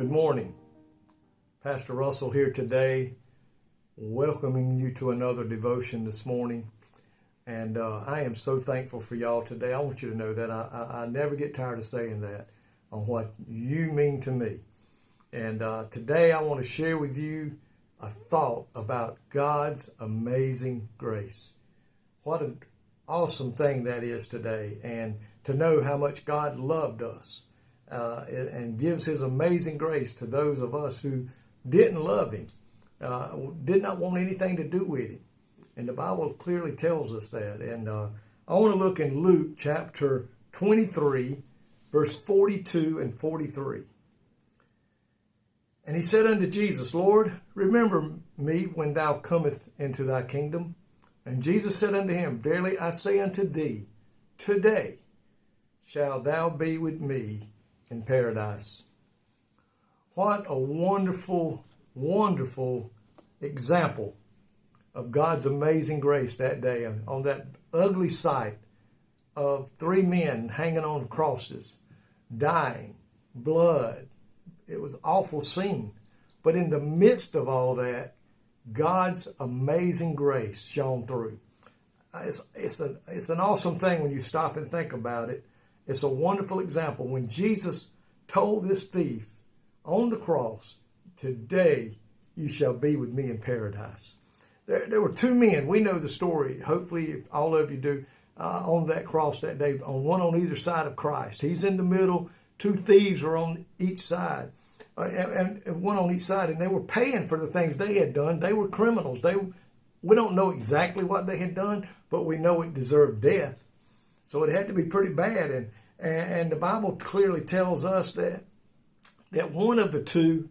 Good morning. Pastor Russell here today, welcoming you to another devotion this morning. And I am so thankful for y'all today. I want you to know that I never get tired of saying that on what you mean to me. And today I want to share with you a thought about God's amazing grace. What an awesome thing that is today. And to know how much God loved us. And gives his amazing grace to those of us who didn't love him, did not want anything to do with him. And the Bible clearly tells us that. And I want to look in Luke chapter 23, verse 42 and 43. And he said unto Jesus, Lord, remember me when thou comest into thy kingdom. And Jesus said unto him, Verily I say unto thee, today shalt thou be with me in paradise. What a wonderful, wonderful example of God's amazing grace that day on that ugly sight of three men hanging on crosses, dying, blood. It was an awful scene. But in the midst of all that, God's amazing grace shone through. It's an awesome thing when you stop and think about it. It's a wonderful example when Jesus told this thief on the cross, today you shall be with me in paradise. There were two men. We know the story. Hopefully, if all of you do, on that cross that day, one on either side of Christ. He's in the middle. Two thieves are on each side, and one on each side, and they were paying for the things they had done. They were criminals. We don't know exactly what they had done, but we know it deserved death. So it had to be pretty bad. And the Bible clearly tells us that one of the two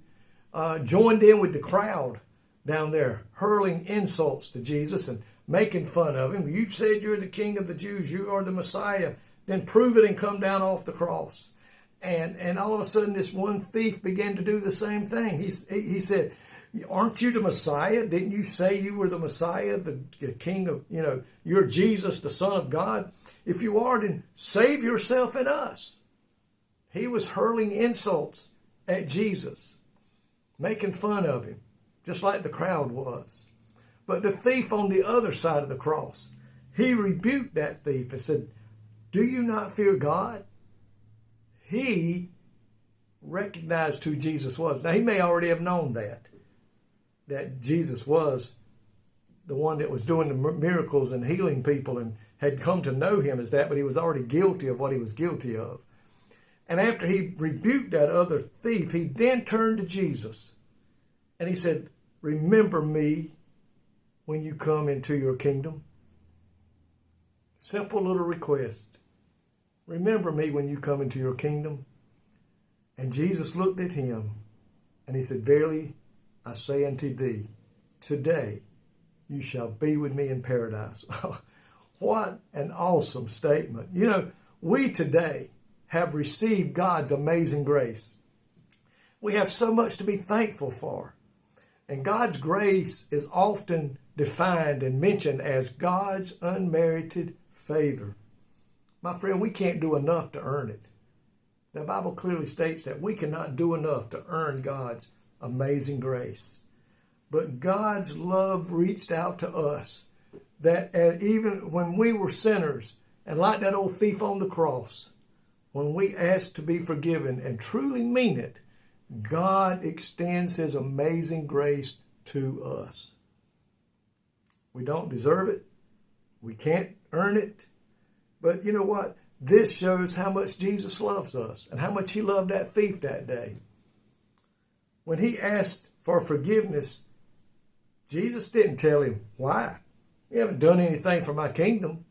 joined in with the crowd down there, hurling insults to Jesus and making fun of him. You said you're the King of the Jews. You are the Messiah. Then prove it and come down off the cross. And all of a sudden, this one thief began to do the same thing. He said, aren't you the Messiah? Didn't you say you were the Messiah, the King of, you're Jesus, the Son of God? If you are, then save yourself and us. He was hurling insults at Jesus, making fun of him, just like the crowd was. But the thief on the other side of the cross, he rebuked that thief and said, do you not fear God? He recognized who Jesus was. Now, he may already have known that Jesus was the one that was doing the miracles and healing people and had come to know him as that, but he was already guilty of what he was guilty of. And after he rebuked that other thief, he then turned to Jesus and he said, remember me when you come into your kingdom. Simple little request. Remember me when you come into your kingdom. And Jesus looked at him and he said, verily I say unto thee, today you shall be with me in paradise. What an awesome statement. We today have received God's amazing grace. We have so much to be thankful for. And God's grace is often defined and mentioned as God's unmerited favor. My friend, we can't do enough to earn it. The Bible clearly states that we cannot do enough to earn God's amazing grace. But God's love reached out to us, that even when we were sinners, and like that old thief on the cross, when we ask to be forgiven and truly mean it, God extends his amazing grace to us. We don't deserve it. We can't earn it. But you know what? This shows how much Jesus loves us and how much he loved that thief that day. When he asked for forgiveness, Jesus didn't tell him, why? You haven't done anything for my kingdom.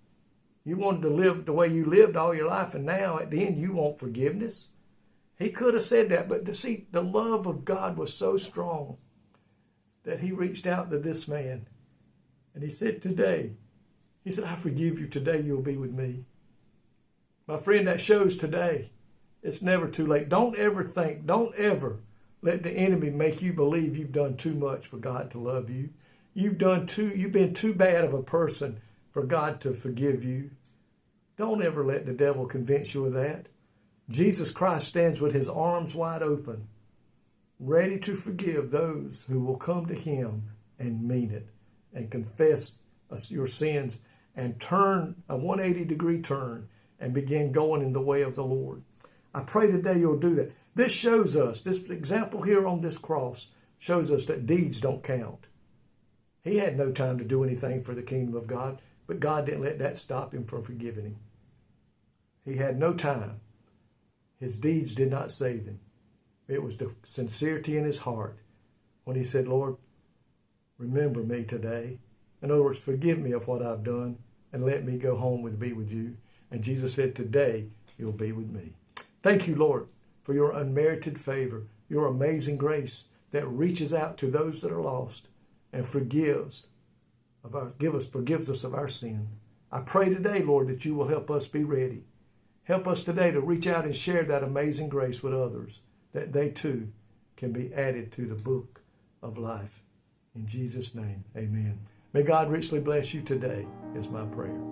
You wanted to live the way you lived all your life, and now at the end you want forgiveness. He could have said that, but see, the love of God was so strong that he reached out to this man. And he said, today, he said, I forgive you. Today you'll be with me. My friend, that shows today. It's never too late. Don't ever let the enemy make you believe you've done too much for God to love you. You've been too bad of a person for God to forgive you. Don't ever let the devil convince you of that. Jesus Christ stands with his arms wide open, ready to forgive those who will come to him and mean it and confess your sins and turn a 180-degree turn and begin going in the way of the Lord. I pray today you'll do that. This shows us, this example here on this cross shows us that deeds don't count. He had no time to do anything for the kingdom of God, but God didn't let that stop him from forgiving him. He had no time. His deeds did not save him. It was the sincerity in his heart when he said, Lord, remember me today. In other words, forgive me of what I've done and let me go home and be with you. And Jesus said, today you'll be with me. Thank you, Lord, for your unmerited favor, your amazing grace that reaches out to those that are lost and forgives us of our sin. I pray today, Lord, that you will help us be ready. Help us today to reach out and share that amazing grace with others, that they too can be added to the book of life. In Jesus' name, amen. May God richly bless you today is my prayer.